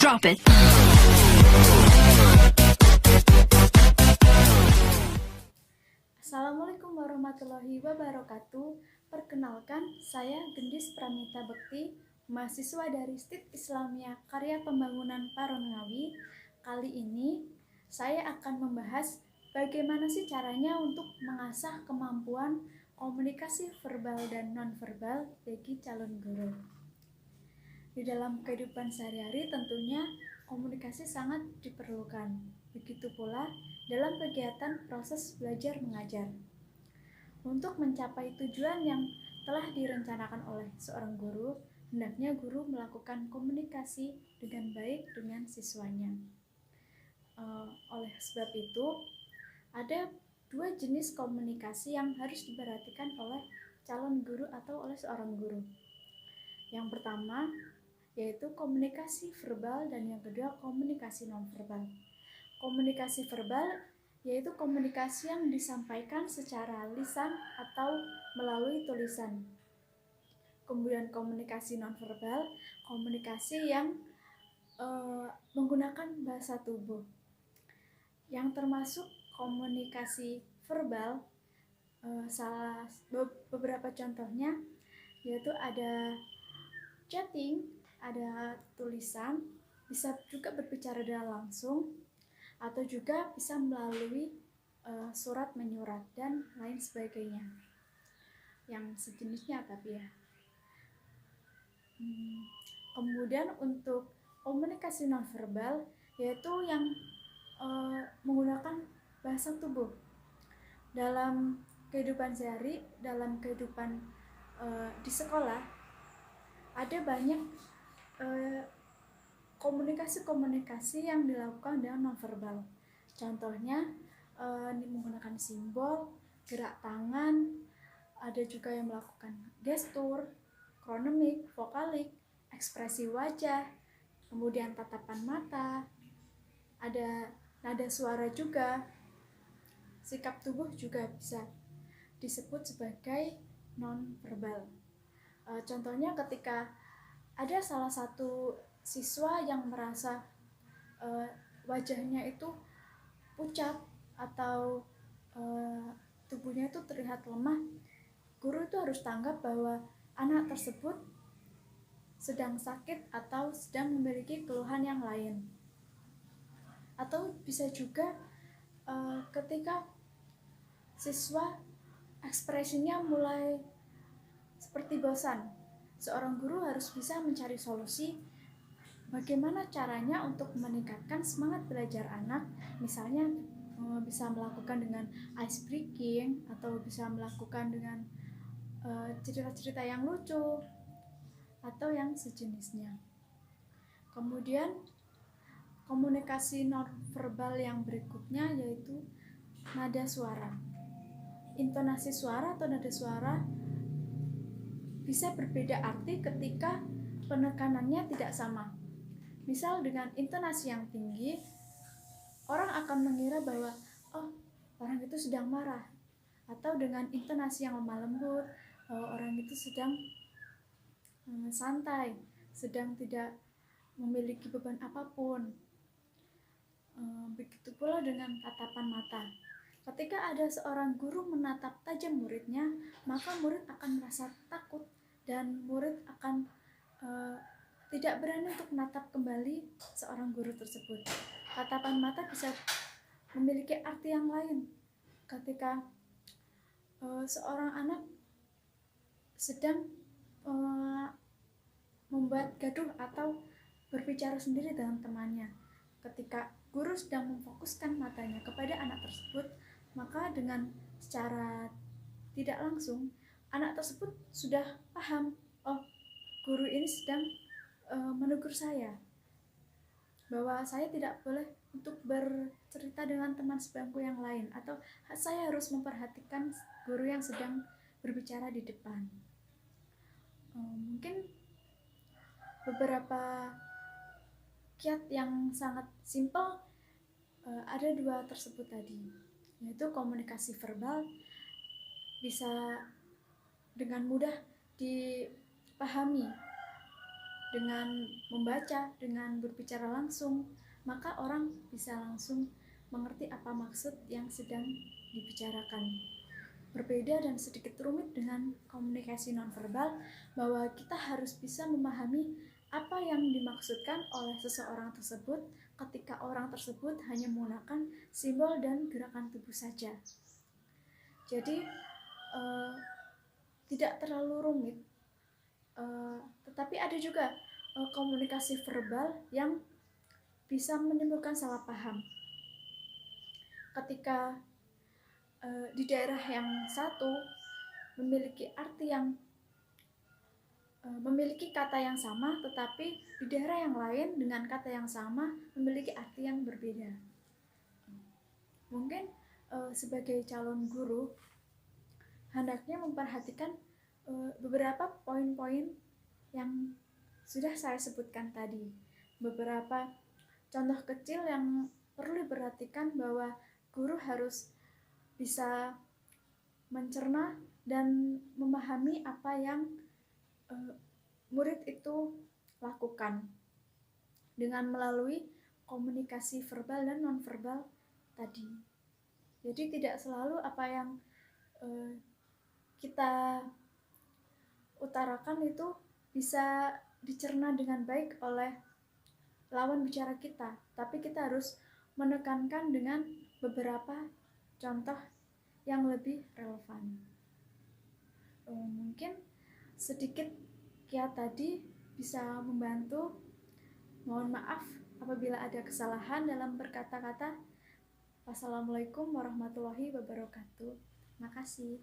Drop it. Assalamualaikum warahmatullahi wabarakatuh. Perkenalkan, saya Gendis Pramita Bekti, mahasiswa dari STIT Islamiyah Karya Pembangunan Parongawi. Kali ini saya akan membahas bagaimana sih caranya untuk mengasah kemampuan komunikasi verbal dan nonverbal bagi calon guru. Di dalam kehidupan sehari-hari tentunya komunikasi sangat diperlukan. Begitu pula dalam kegiatan proses belajar mengajar. Untuk mencapai tujuan yang telah direncanakan oleh seorang guru, hendaknya guru melakukan komunikasi dengan baik dengan siswanya. Oleh sebab itu, ada dua jenis komunikasi yang harus diperhatikan oleh calon guru atau oleh seorang guru. Yang pertama yaitu komunikasi verbal dan yang kedua komunikasi nonverbal. Komunikasi verbal yaitu komunikasi yang disampaikan secara lisan atau melalui tulisan. Kemudian komunikasi nonverbal, komunikasi yang menggunakan bahasa tubuh. Yang termasuk komunikasi verbal, beberapa contohnya yaitu ada chatting, ada tulisan, bisa juga berbicara dengan langsung, atau juga bisa melalui surat menyurat dan lain sebagainya. Yang sejenisnya tapi ya. Kemudian untuk komunikasi nonverbal yaitu yang menggunakan bahasa tubuh. Dalam kehidupan sehari, dalam kehidupan di sekolah, ada banyak komunikasi-komunikasi yang dilakukan dengan nonverbal. Contohnya menggunakan simbol, gerak tangan, ada juga yang melakukan gestur, kronemik, vokalik, ekspresi wajah, kemudian tatapan mata, ada nada suara juga, sikap tubuh juga bisa disebut sebagai nonverbal. Contohnya ketika ada salah satu siswa yang merasa wajahnya itu pucat atau tubuhnya itu terlihat lemah, guru itu harus tanggap bahwa anak tersebut sedang sakit atau sedang memiliki keluhan yang lain. Atau bisa juga ketika siswa ekspresinya mulai seperti bosan, seorang guru harus bisa mencari solusi bagaimana caranya untuk meningkatkan semangat belajar anak. Misalnya bisa melakukan dengan ice breaking atau bisa melakukan dengan cerita-cerita yang lucu atau yang sejenisnya. Kemudian komunikasi nonverbal yang berikutnya yaitu nada suara. Intonasi suara atau nada suara bisa berbeda arti ketika penekanannya tidak sama. Misal dengan intonasi yang tinggi, orang akan mengira bahwa orang itu sedang marah. Atau dengan intonasi yang lemah lembut, orang itu sedang santai, sedang tidak memiliki beban apapun. Begitu pula dengan tatapan mata. Ketika ada seorang guru menatap tajam muridnya, maka murid akan merasa takut dan murid akan tidak berani untuk menatap kembali seorang guru tersebut. Tatapan mata bisa memiliki arti yang lain. Ketika seorang anak sedang membuat gaduh atau berbicara sendiri dengan temannya, ketika guru sedang memfokuskan matanya kepada anak tersebut, maka dengan secara tidak langsung anak tersebut sudah paham, guru ini sedang menegur saya, bahwa saya tidak boleh untuk bercerita dengan teman sebangku yang lain, atau saya harus memperhatikan guru yang sedang berbicara di depan. Mungkin beberapa kiat yang sangat simpel ada dua tersebut tadi, yaitu komunikasi verbal bisa dengan mudah dipahami dengan membaca, dengan berbicara langsung, maka orang bisa langsung mengerti apa maksud yang sedang dibicarakan. Berbeda dan sedikit rumit dengan komunikasi nonverbal, bahwa kita harus bisa memahami apa yang dimaksudkan oleh seseorang tersebut ketika orang tersebut hanya menggunakan simbol dan gerakan tubuh saja. Jadi tidak terlalu rumit, tetapi ada juga komunikasi verbal yang bisa menimbulkan salah paham. Ketika di daerah yang satu memiliki arti yang memiliki kata yang sama, tetapi di daerah yang lain dengan kata yang sama memiliki arti yang berbeda. Mungkin sebagai calon guru hendaknya memperhatikan beberapa poin-poin yang sudah saya sebutkan tadi. Beberapa contoh kecil yang perlu diperhatikan bahwa guru harus bisa mencerna dan memahami apa yang murid itu lakukan dengan melalui komunikasi verbal dan nonverbal tadi. Jadi tidak selalu apa yang kita utarakan itu bisa dicerna dengan baik oleh lawan bicara kita, tapi kita harus menekankan dengan beberapa contoh yang lebih relevan. Mungkin sedikit kiat tadi bisa membantu. Mohon maaf apabila ada kesalahan dalam berkata-kata. Wassalamualaikum warahmatullahi wabarakatuh. Terima kasih.